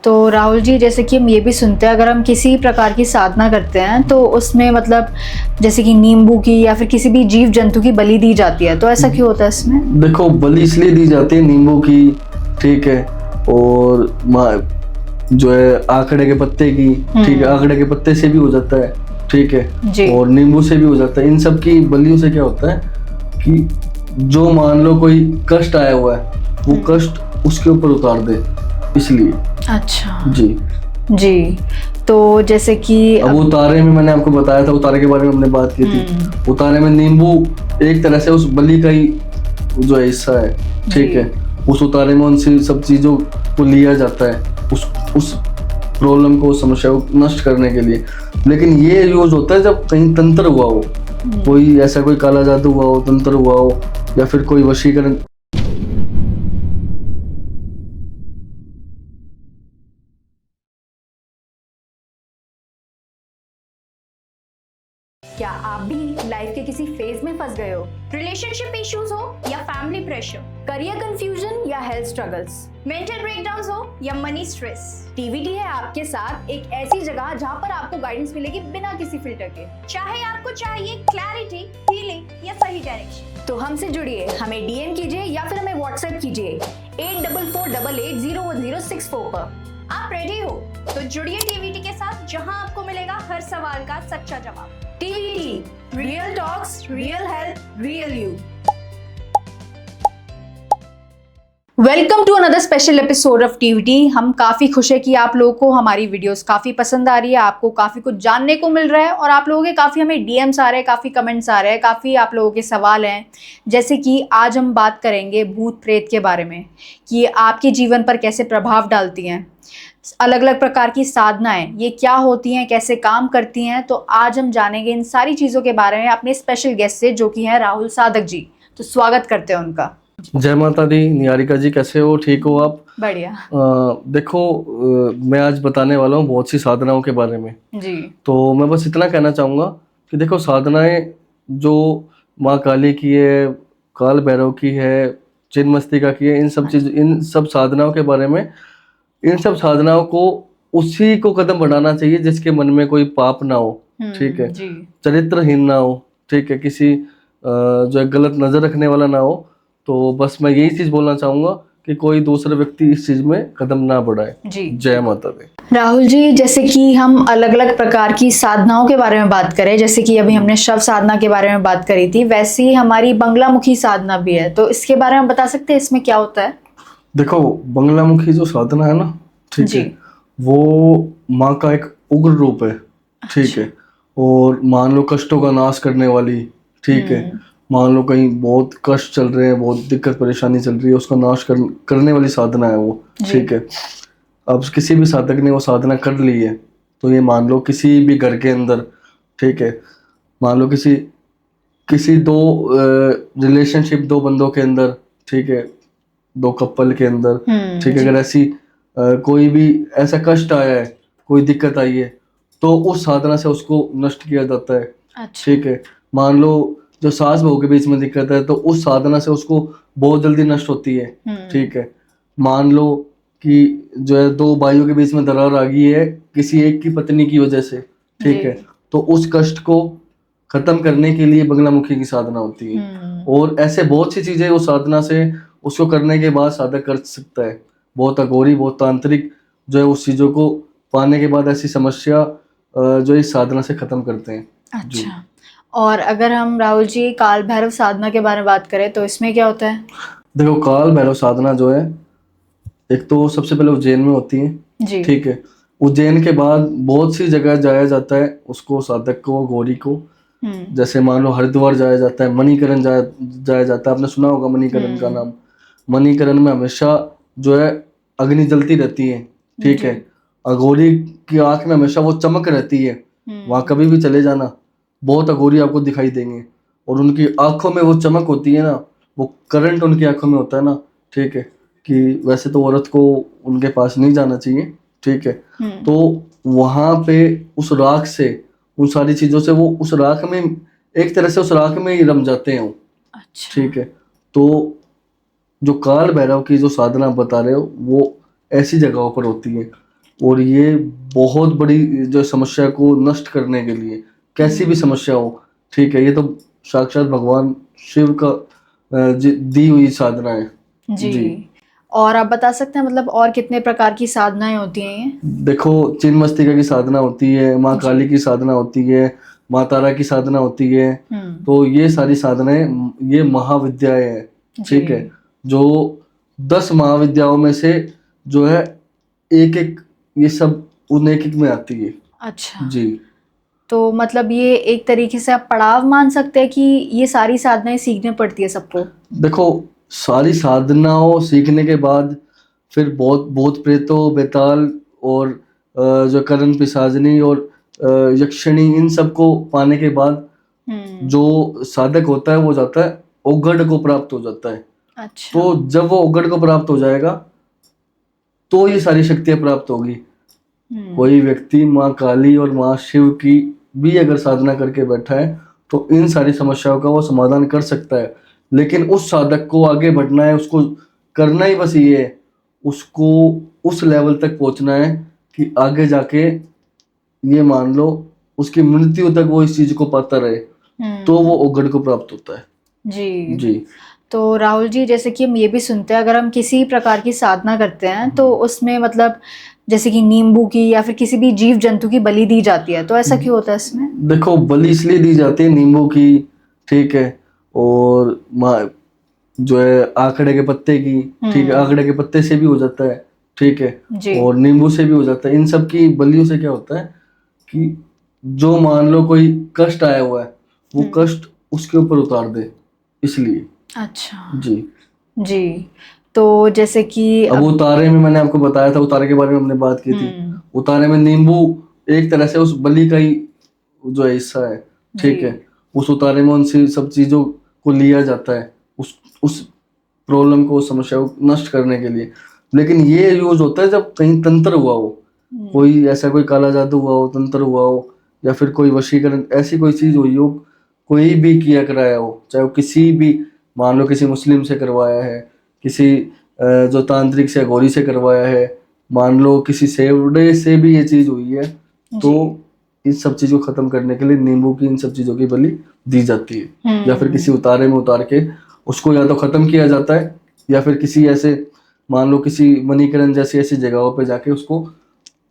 तो राहुल जी, जैसे कि हम ये भी सुनते हैं, अगर हम किसी प्रकार की साधना करते हैं तो उसमें मतलब जैसे कि नींबू की या फिर किसी भी जीव जंतु की बलि दी जाती है, तो ऐसा क्यों होता है इसमें? देखो, बलि इसलिए दी जाती है नींबू की, ठीक है, और जो है आकड़े के पत्ते की, ठीक है, आकड़े के पत्ते से भी हो जाता है, ठीक है, और नींबू से भी हो जाता है। इन सब की बलियों से क्या होता है कि जो मान लो कोई कष्ट आया हुआ है वो कष्ट उसके ऊपर उतार दे, इसलिए। अच्छा जी जी। तो जैसे कि अब उतारे में मैंने आपको बताया था, उतारे के बारे में हमने बात की थी। उतारे में नींबू एक तरह से उस बलि का ही जो है हिस्सा है, ठीक है। उस उतारे में उनसे सब चीजों को लिया जाता है उस प्रॉब्लम को, उस समस्या को नष्ट करने के लिए। लेकिन ये यूज होता है जब कहीं तंत्र हुआ हो, कोई ऐसा कोई काला जादू हुआ हो, तंत्र हुआ हो, या फिर कोई वशीकरण। क्या आप भी लाइफ के किसी फेज में फंस गए हो? रिलेशनशिप इश्यूज हो या फैमिली प्रेशर, करियर कंफ्यूजन या हेल्थ स्ट्रगल्स, मेंटल ब्रेकडाउन्स हो या मनी स्ट्रेस, टीवीटी है आपके साथ एक ऐसी जगह जहां पर आपको गाइडेंस मिलेगी बिना किसी फिल्टर के। चाहे आपको चाहिए क्लैरिटी, हीलिंग या सही डायरेक्शन, तो हमसे जुड़िए, हमें डीएम कीजिए या फिर हमें व्हाट्सएप कीजिए 8448801064 पर। आप रेडी हो तो जुड़िए टीवीटी के साथ, जहां आपको मिलेगा हर सवाल का सच्चा जवाब। TVT, real talks, real health, real you. Welcome to another special episode of TVT. हम काफ़ी खुश है कि आप लोगों को हमारी वीडियोस काफ़ी पसंद आ रही है, आपको काफ़ी कुछ जानने को मिल रहा है और आप लोगों के काफ़ी हमें डीएम्स आ रहे हैं, काफ़ी कमेंट्स आ रहे हैं, काफ़ी आप लोगों के सवाल हैं। जैसे कि आज हम बात करेंगे भूत प्रेत के बारे में कि ये आपके जीवन पर कैसे प्रभाव डालती हैं, अलग अलग प्रकार की साधनाएं ये क्या होती हैं, कैसे काम करती हैं। तो आज हम जानेंगे इन सारी चीज़ों के बारे में अपने स्पेशल गेस्ट से, जो कि हैं राहुल साधक जी। तो स्वागत करते हैं उनका। जय माता दी। निहारिका जी, कैसे हो? ठीक हो आप? बढ़िया। देखो, मैं आज बताने वाला हूँ बहुत सी साधनाओं के बारे में जी। तो मैं बस इतना कहना चाहूँगा कि देखो, साधनाएं जो माँ काली की है, काल भैरव की है, छिन्नमस्तिका की है, इन सब साधनाओं के बारे में, इन सब साधनाओं को उसी को कदम बढ़ाना चाहिए जिसके मन में कोई पाप ना हो, ठीक है, चरित्रहीन ना हो, ठीक है, किसी जो है गलत नजर रखने वाला ना हो। तो बस मैं यही चीज बोलना चाहूंगा कि कोई दूसरा व्यक्ति इस चीज में कदम ना बढ़ाए। जी। जय माता दी। राहुल जी, जैसे कि हम अलग अलग प्रकार की साधनाओं के बारे में बात करें, जैसे कि अभी हमने शव साधना के बारे में बात करी थी, वैसे ही हमारी बंगलामुखी साधना भी है, तो इसके बारे में बता सकते हैं इसमें क्या होता है? देखो, बंगलामुखी जो साधना है ना, ठीक है, वो माँ का एक उग्र रूप है, ठीक है, और मान लो कष्टों का नाश करने वाली, ठीक है, मान लो कहीं बहुत कष्ट चल रहे हैं, बहुत दिक्कत परेशानी चल रही है, उसका नाश करने वाली साधना है वो, ठीक है। अब किसी भी साधक ने वो साधना कर ली है तो ये मान लो किसी भी घर के अंदर, ठीक है, मान लो किसी दो रिलेशनशिप, दो बंदों के अंदर, ठीक है, दो कपल के अंदर, ठीक है, अगर ऐसी कोई भी ऐसा कष्ट आया है, कोई दिक्कत आई है, तो उस साधना से उसको नष्ट किया जाता है। अच्छा। ठीक है, मान लो जो सास बहू के बीच में दिक्कत है तो उस साधना से उसको बहुत जल्दी नष्ट होती है। ठीक है, मान लो कि जो है दो भाइयों के बीच में दरार आ गई है किसी एक की पत्नी की वजह से, ठीक है, तो उस कष्ट को खत्म करने के लिए बंगलामुखी की साधना होती है। और ऐसे बहुत सी चीजें उस साधना से उसको करने के बाद साधक कर सकता है। बहुत अघोरी, बहुत तांत्रिक जो है उस चीजों को पाने के बाद ऐसी समस्या जो इस साधना से खत्म करते हैं। अच्छा, और अगर हम राहुल जी काल भैरव साधना के बारे में बात करें तो इसमें क्या होता है? देखो, काल भैरव साधना जो है, एक तो सबसे पहले उज्जैन में होती है, ठीक है, उज्जैन के बाद बहुत सी जगह जाया जाता है उसको, साधक को, गौरी को। जैसे मान लो हरिद्वार जाया जाता है, मणिकरण जाया जाता है, आपने सुना होगा मणिकरण का नाम। मणिकरण में हमेशा जो है अग्नि जलती रहती है, ठीक है, अघोरी की आंख में हमेशा वो चमक रहती है। वहां कभी भी चले जाना, बहुत अघोरी आपको दिखाई देंगे, और उनकी आंखों में वो चमक होती है ना, वो करंट उनकी आंखों में होता है ना, ठीक है, कि वैसे तो औरत को उनके पास नहीं जाना चाहिए, ठीक है, तो वहां पे उस राख से, उन सारी चीजों से, वो उस राख में एक तरह से उस राख में ही रम जाते हैं। अच्छा। ठीक है, तो जो काल भैरव की जो साधना बता रहे हो वो ऐसी जगहों पर होती है। और ये बहुत बड़ी जो समस्या को नष्ट करने के लिए, कैसी भी समस्या हो, ठीक है, ये तो साक्षात भगवान शिव का दी हुई साधना है। जी। और आप बता सकते हैं मतलब और कितने प्रकार की साधनाएं होती हैं ये? देखो, चिन्मस्तिका की साधना होती है, माँ काली की साधना होती है, माँ तारा की साधना होती है। तो ये सारी साधनाएं, ये महाविद्याएं हैं, ठीक है, जो 10 महाविद्याओं में से जो है एक एक, ये सब उन एक एक में आती है। अच्छा जी। तो मतलब ये एक तरीके से आप पड़ाव मान सकते हैं कि ये सारी साधनाएं सीखनी पड़ती है सबको? देखो, सारी साधनाओं सीखने के बाद फिर बहुत प्रेतों, बेताल और जो करण पिशाचनी और यक्षिणी, इन सब को पाने के बाद जो साधक होता है वो जाता है ओगढ़ को प्राप्त हो जाता है। अच्छा। तो जब वो ओगढ़ को प्राप्त हो जाएगा तो ये सारी शक्तियां प्राप्त होगी। कोई व्यक्ति माँ काली और माँ शिव की भी अगर साधना करके बैठा है तो इन सारी समस्याओं का वो समाधान कर सकता है। लेकिन उस साधक को आगे बढ़ना है, उसको करना ही बस ये है, उसको उस लेवल तक पहुंचना है कि आगे जाके ये मान लो उसकी मृत्यु तक वो इस चीज को पाता रहे, तो वो ओगढ़ को प्राप्त होता है। जी जी। तो राहुल जी, जैसे कि हम ये भी सुनते हैं अगर हम किसी प्रकार की साधना करते हैं तो उसमें मतलब जैसे कि नींबू की या फिर किसी भी जीव जंतु की बलि दी जाती है, तो ऐसा क्यों होता है इसमें? देखो, बलि इसलिए दी जाती है नींबू की, ठीक है, और जो है आकड़े के पत्ते की, ठीक है, आकड़े के पत्ते से भी हो जाता है, ठीक है, और नींबू से भी हो जाता है। इन सब की बलियों से क्या होता है कि जो मान लो कोई कष्ट आया हुआ है वो कष्ट उसके ऊपर उतार दे, इसलिए। अच्छा जी। जी। तो जैसे कि अब उतारे में मैंने आपको बताया था, उतारे के बारे में हमने बात की थी। उतारे में नींबू एक तरह से उस बलि का ही जो है हिस्सा है, ठीक है। उस उतारे में उन सब चीजों को लिया जाता है उस प्रॉब्लम को, उस समस्या को नष्ट करने के लिए। लेकिन ये यूज होता है जब कहीं तंत्र हुआ हो, कोई ऐसा कोई काला जादू हुआ हो, तंत्र हुआ हो, या फिर कोई वशीकरण ऐसी कोई चीज हुई हो, कोई भी किया कराया हो, चाहे वो किसी भी, मान लो किसी मुस्लिम से करवाया है, किसी जो तांत्रिक से, अघोरी से करवाया है, मान लो किसी सेवड़े से भी ये चीज हुई है, तो इस सब चीज को खत्म करने के लिए नींबू की इन सब चीजों की बलि दी जाती है। या फिर किसी उतारे में उतार के उसको या तो खत्म किया जाता है, या फिर किसी ऐसे, मान लो किसी मणिकरण जैसी ऐसी जगहों पे जाके उसको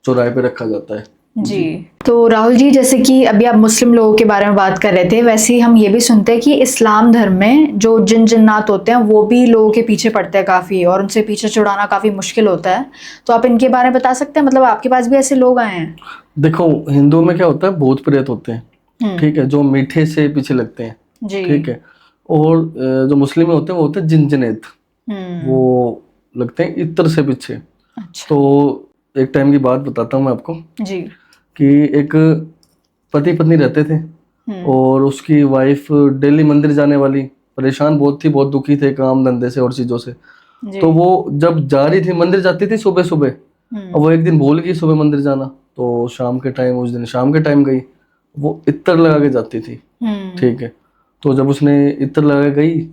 चौराहे पे रखा जाता है। जी। तो राहुल जी, जैसे कि अभी आप मुस्लिम लोगों के बारे में बात कर रहे थे, वैसे ही हम ये भी सुनते हैं कि इस्लाम धर्म में जो जिन जिन्नात होते हैं वो भी लोगों के पीछे पड़ते हैं काफ़ी, और उनसे पीछे छुड़ाना काफ़ी मुश्किल होता है। तो आप इनके बारे में बता सकते हैं, मतलब आपके पास भी ऐसे लोग आए हैं? देखो, हिंदू में क्या होता है, भूत प्रेत होते हैं, ठीक है, जो मीठे से पीछे लगते हैं, ठीक है। और जो मुस्लिम में होते हैं वो होते हैं जिन-जिनेत, वो लगते हैं इत्र से पीछे। अच्छा। तो एक टाइम की बात बताता हूँ मैं आपको जी। कि एक पति पत्नी रहते थे, और उसकी वाइफ डेली मंदिर जाने वाली, परेशान बहुत थी, बहुत दुखी थे काम धंधे से और चीजों से। तो वो जब जा रही थी, मंदिर जाती थी सुबह सुबह, अब वो एक दिन भूल गई सुबह मंदिर जाना, तो शाम के टाइम, उस दिन शाम के टाइम गई, वो इत्र लगा के जाती थी, ठीक है। तो जब उसने इत्र लगा गई,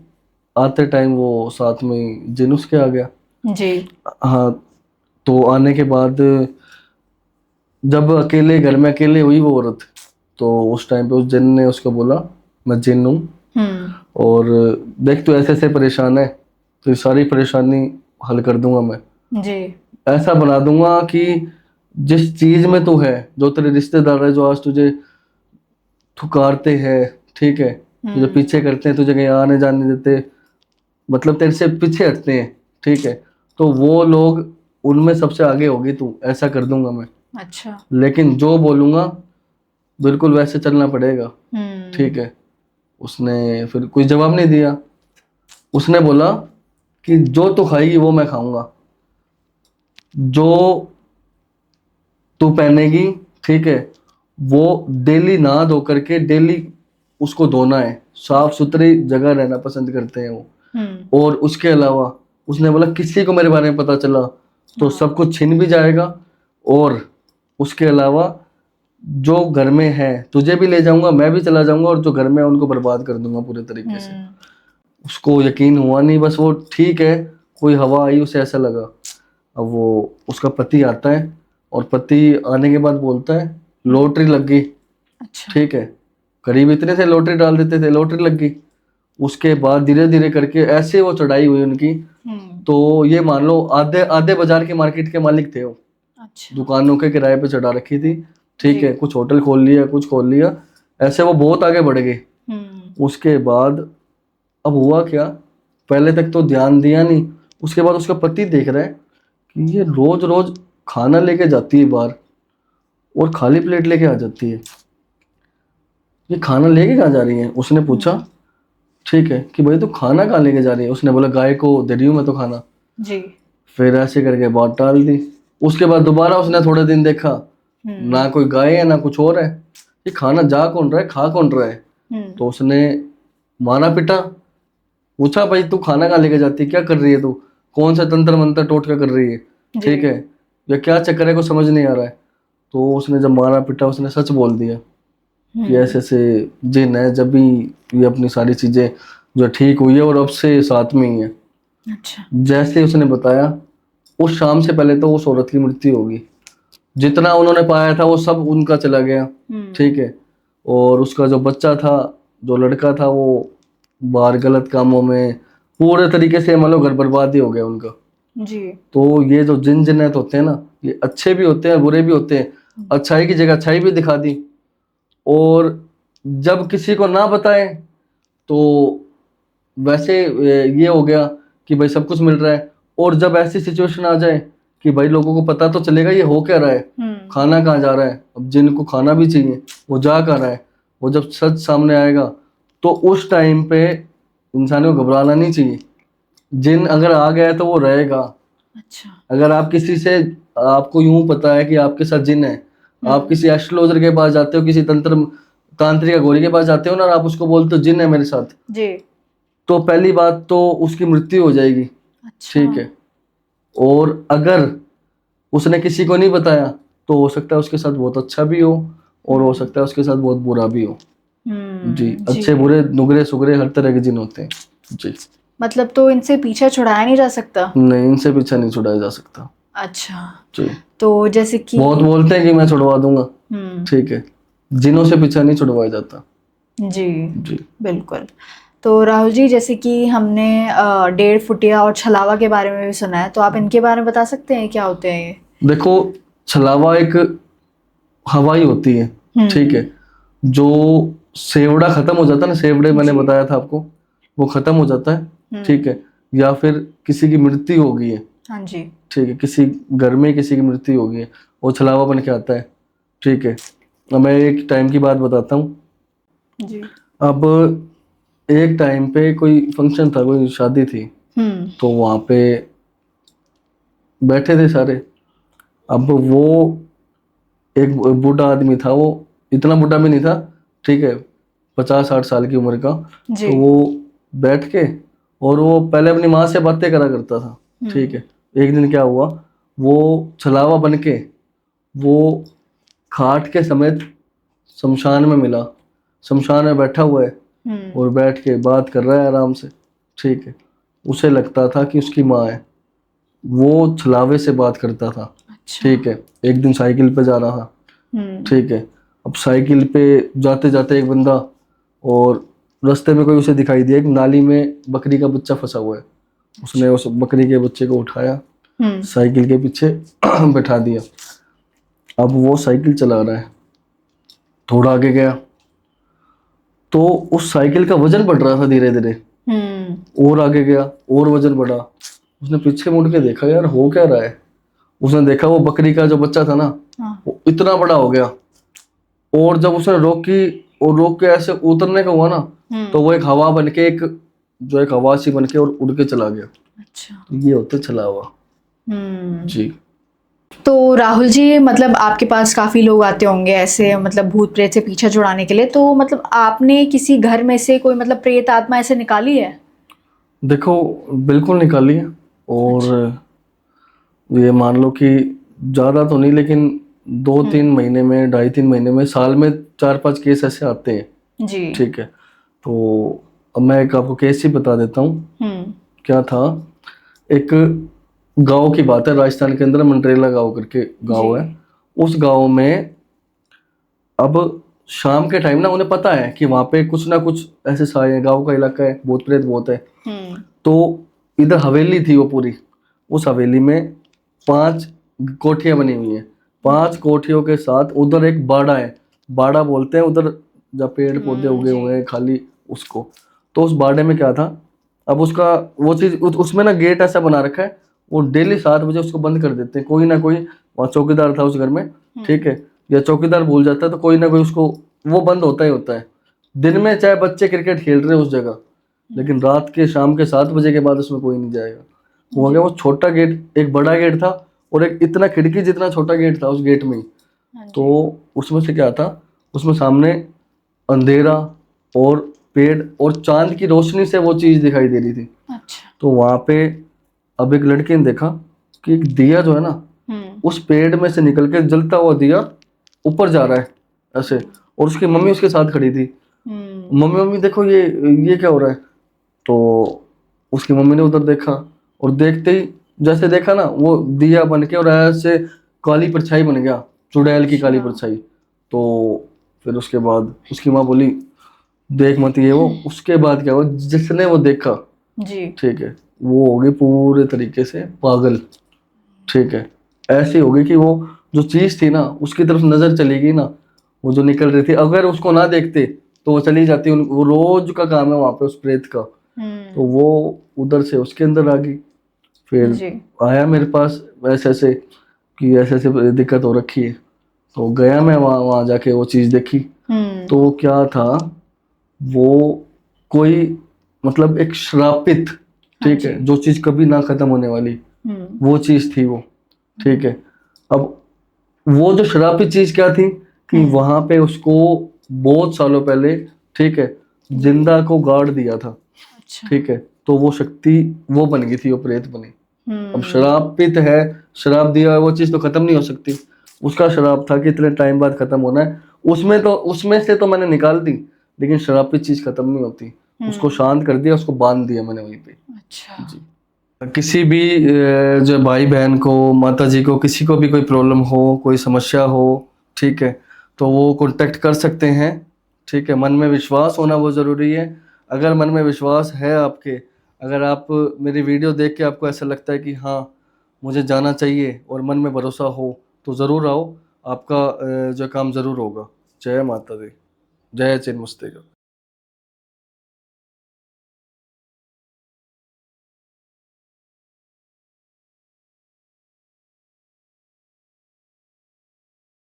आते टाइम वो साथ में जिन उसके आ गया। जी। हाँ। तो आने के बाद जब अकेले घर में अकेले हुई वो औरत, तो उस टाइम पे उस जिन ने उसको बोला, मैं जिन हूँ, और देख तू ऐसे ऐसे परेशान है, तो सारी परेशानी हल कर दूंगा मैं। जी। ऐसा बना दूंगा कि जिस चीज में तू है, जो तेरे रिश्तेदार है, जो आज तुझे ठुकारते हैं, ठीक है, तुझे पीछे करते हैं, तुझे कहीं आने जाने देते, मतलब तेरे से पीछे हटते हैं, ठीक है, तो वो लोग, उनमें सबसे आगे होगी तू, ऐसा कर दूंगा मैं। अच्छा। लेकिन जो बोलूंगा बिल्कुल वैसे चलना पड़ेगा, ठीक है। उसने फिर कोई जवाब नहीं दिया। उसने बोला कि जो तू खाएगी वो मैं खाऊंगा, जो तू पहनेगी, ठीक है, वो डेली नहा धो करके डेली उसको धोना है, साफ सुथरी जगह रहना पसंद करते हैं वो। और उसके अलावा उसने बोला किसी को मेरे बारे में पता चला तो सब कुछ छिन भी जाएगा, और उसके अलावा जो घर में है तुझे भी ले जाऊंगा, मैं भी चला जाऊंगा, और जो घर में है उनको बर्बाद कर दूंगा पूरे तरीके से। उसको यकीन हुआ नहीं, बस वो ठीक है, कोई हवा आई, उसे ऐसा लगा। अब वो उसका पति आता है, और पति आने के बाद बोलता है लॉटरी लग गई। अच्छा। ठीक है, करीब इतने थे, लॉटरी डाल देते थे, लॉटरी लग गई। उसके बाद धीरे धीरे करके ऐसे वो चढ़ाई हुई उनकी, तो ये मान लो आधे आधे बाजार के मार्केट के मालिक थे वो। अच्छा। दुकानों के किराए पे चढ़ा रखी थी। ठीक जी। है, कुछ होटल खोल लिया, कुछ खोल लिया, ऐसे वो बहुत आगे बढ़ गए। उसके बाद अब हुआ क्या, पहले तक तो ध्यान दिया नहीं, उसके बाद उसका पति देख रहा है कि ये रोज रोज खाना लेके जाती है बाहर और खाली प्लेट लेके आ जाती है, ये खाना लेके कहाँ जा रही है। उसने पूछा, ठीक है, कि भाई तू खाना कहाँ लेके जा रही है। उसने बोला गाय को दे रही हूँ मैं तो खाना। जी। फिर ऐसे करके बात टाल दी। उसके बाद दोबारा उसने थोड़े दिन देखा, ना कोई गाय है ना कुछ और है, ये खाना जा कौन रहा है, खा कौन रहा है। तो उसने मारा पिटा, पूछा भाई तू खाना कहाँ लेके जाती है, क्या कर रही है तू, कौन सा तंत्र मंत्र टोटका कर रही है, ठीक है, या क्या चक्कर है, को समझ नहीं आ रहा है। तो उसने जब मारा पिटा उसने सच बोल दिया कि ऐसे ऐसे जिन है, जब भी ये अपनी सारी चीजें जो ठीक हुई है और अब से साथ में ही है। अच्छा। जैसे उसने बताया, उस शाम से पहले तो उस औरत की मृत्यु होगी, जितना उन्होंने पाया था वो सब उनका चला गया। ठीक है, और उसका जो बच्चा था, जो लड़का था, वो बाहर गलत कामों में पूरे तरीके से मान लो घर बर्बाद ही हो गया उनका। जी। तो ये जो जिन जिन्नत होते हैं ना, ये अच्छे भी होते हैं बुरे भी होते हैं। अच्छाई की जगह अच्छाई भी दिखा दी, और जब किसी को ना बताए तो वैसे ये हो गया कि भाई सब कुछ मिल रहा है, और जब ऐसी सिचुएशन आ जाए कि भाई लोगों को पता तो चलेगा ये हो क्या रहा है, खाना कहाँ जा रहा है, अब जिनको खाना भी चाहिए वो जा कहाँ रहा है, वो जब सच सामने आएगा तो उस टाइम पे इंसान को घबराना नहीं चाहिए। जिन अगर आ गया है तो वो रहेगा। अच्छा। अगर आप किसी से, आपको यूं पता है कि आपके साथ जिन है, आप किसी एस्ट्रोलॉजर के पास जाते हो, किसी तांत्रिक अघोरी के पास जाते हो ना, और आप उसको बोलते हो जिन है मेरे साथ, जी। तो पहली बात तो उसकी मृत्यु हो जाएगी। अच्छा। ठीक है, और अगर उसने किसी को नहीं बताया तो हो सकता है उसके साथ बहुत अच्छा भी हो, और हो सकता है उसके साथ बहुत बुरा भी हो। जी, अच्छे बुरे नुगरे सुगरे हर तरह के जिन होते हैं। जी, मतलब तो इनसे पीछा छुड़ाया नहीं जा सकता? नहीं, इनसे पीछा नहीं छुड़ाया जा सकता। अच्छा। जी, तो जैसे कि बहुत बोलते हैं कि मैं छुड़वा दूंगा, ठीक है, जिनों से पीछा नहीं छुड़वाया जाता। जी। जी, बिल्कुल। तो राहुल जी, जैसे कि हमने 1.5 फुटिया और छलावा के बारे में भी सुना है, तो आप इनके बारे में बता सकते हैं क्या होते हैं ये? देखो, छलावा एक हवाई होती है, ठीक है, जो सेवड़ा खत्म हो जाता है ना, सेवड़े मैंने बताया था आपको, वो खत्म हो जाता है। ठीक है, या फिर किसी की मृत्यु हो गई है, हाँ जी, ठीक है, किसी घर में किसी की मृत्यु हो गई है, वो छलावा बन के आता है। ठीक है, अब मैं एक टाइम की बात बताता हूँ जी। अब एक टाइम पे कोई फंक्शन था, कोई शादी थी, तो वहां पे बैठे थे सारे। अब वो एक बूढ़ा आदमी था, वो इतना बूढ़ा भी नहीं था, ठीक है, 50-60 साल की उम्र का। तो वो बैठ के, और वो पहले अपनी माँ से बातें करा करता था। ठीक है, एक दिन क्या हुआ, वो छलावा बन के वो खाट के समेत शमशान में मिला, शमशान में बैठा हुआ है और बैठ के बात कर रहा है आराम से। ठीक है, उसे लगता था कि उसकी माँ है, वो छलावे से बात करता था। अच्छा। ठीक है, एक दिन साइकिल पे जा रहा था। ठीक है, अब साइकिल पे जाते जाते एक बंदा, और रास्ते में कोई उसे दिखाई दिया, एक नाली में बकरी का बच्चा फंसा हुआ है। उसने उस बकरी के बच्चे को उठाया, साइकिल के पीछे बैठा दिया। अब वो साइकिल चला रहा है, थोड़ा आगे गया तो उस साइकिल का वजन बढ़ रहा था धीरे धीरे, और आगे गया और वजन बढ़ा। उसने पीछे मुड़ के देखा, यार हो क्या रहा है। उसने देखा वो बकरी का जो बच्चा था ना, वो इतना बड़ा हो गया, और जब उसने रोक के ऐसे उतरने का हुआ ना, तो वो एक हवा बन के, एक हवा सी बन के और उड़ के चला गया। अच्छा। ये होता छलावा। जी। तो राहुल जी, मतलब आपके पास काफी लोग आते होंगे ऐसे, मतलब भूत प्रेत से पीछा छुड़ाने के लिए, तो मतलब आपने किसी घर में से कोई मतलब प्रेत आत्मा ऐसे निकाली है? देखो, बिल्कुल निकाली है, और ये मान लो कि ज्यादा तो नहीं, लेकिन 2-3 महीने में, 2.5-3 महीने में, साल में 4-5 केस ऐसे आते हैं। जी। ठीक है, तो अब मैं एक आपको केस ही बता देता हूँ। क्या था, एक गांव की बात है, राजस्थान के अंदर मंडरेला गांव करके गांव है। उस गांव में अब शाम के टाइम ना उन्हें पता है कि वहां पे कुछ ना कुछ ऐसे साए, गांव का इलाका है, भूत प्रेत बहुत है। तो इधर हवेली थी वो पूरी, उस हवेली में 5 कोठियां बनी हुई हैं। 5 कोठियों के साथ उधर एक बाड़ा है, बाड़ा बोलते हैं उधर जहाँ पेड़ पौधे उगे हुए हैं खाली उसको। तो उस बाड़े में क्या था, अब उसका वो चीज उसमें ना गेट ऐसा बना रखा है, वो डेली 7 बजे उसको बंद कर देते हैं। कोई ना कोई वहाँ चौकीदार था उस घर में, ठीक है, या चौकीदार भूल जाता है तो कोई ना कोई उसको, वो बंद होता ही होता है। दिन में चाहे बच्चे क्रिकेट खेल रहे हैं उस जगह, लेकिन रात के शाम के 7 बजे के बाद उसमें कोई नहीं जाएगा। वो गया वो छोटा गेट, एक बड़ा गेट था और एक इतना खिड़की जितना छोटा गेट था उस गेट में ही। तो उसमें से क्या था, उसमें सामने अंधेरा और पेड़ और चांद की रोशनी से वो चीज दिखाई दे रही थी। अच्छा। तो वहां पे अब एक लड़के ने देखा कि एक दिया जो है ना उस पेड़ में से निकल के जलता हुआ दिया ऊपर जा रहा है ऐसे, और उसकी मम्मी उसके साथ खड़ी थी। मम्मी मम्मी देखो ये क्या हो रहा है। तो उसकी मम्मी ने उधर देखा और देखते ही जैसे देखा ना वो दिया बन के और ऐसे काली परछाई बन गया, चुड़ैल की काली परछाई। तो फिर उसके बाद उसकी माँ बोली देख मत ये वो। उसके बाद क्या हुआ, जिसने वो देखा जी, ठीक है, वो हो गई पूरे तरीके से पागल। ठीक है, ऐसी हो गई कि वो जो चीज थी ना उसकी तरफ नजर चली गई ना, वो जो निकल रही थी, अगर उसको ना देखते तो वो चली जाती। वो रोज का काम है वहां पे उस प्रेत का। तो वो उधर से उसके अंदर आ गई। फिर आया मेरे पास ऐसे ऐसे कि ऐसे ऐसे दिक्कत हो रखी है। तो गया मैं वहां जाके वो चीज देखी। तो क्या था, वो कोई मतलब एक श्रापित, ठीक है, जो चीज कभी ना खत्म होने वाली वो चीज थी वो। ठीक है, अब वो जो श्रापित चीज क्या थी कि वहां पे उसको बहुत सालों पहले, ठीक है, जिंदा को गाड़ दिया था। अच्छा। ठीक है, तो वो शक्ति वो बन गई थी, वो प्रेत बनी। अब श्रापित है, श्राप दिया है, वो चीज तो खत्म नहीं हो सकती। उसका श्राप था कि इतने टाइम बाद खत्म होना है। उसमें से तो मैंने निकाल दी, लेकिन श्रापित चीज खत्म नहीं होती। उसको शांत कर दिया, उसको बांध दिया मैंने वहीं पे। अच्छा जी। किसी भी जो भाई बहन को, माता जी को, किसी को भी कोई प्रॉब्लम हो, कोई समस्या हो, ठीक है, तो वो कांटेक्ट कर सकते हैं। ठीक है, मन में विश्वास होना वो ज़रूरी है। अगर मन में विश्वास है आपके, अगर आप मेरी वीडियो देख के आपको ऐसा लगता है कि हाँ मुझे जाना चाहिए और मन में भरोसा हो, तो ज़रूर आओ, आपका जो काम ज़रूर होगा। जय माता दी, जय चिन्मस्तेगा।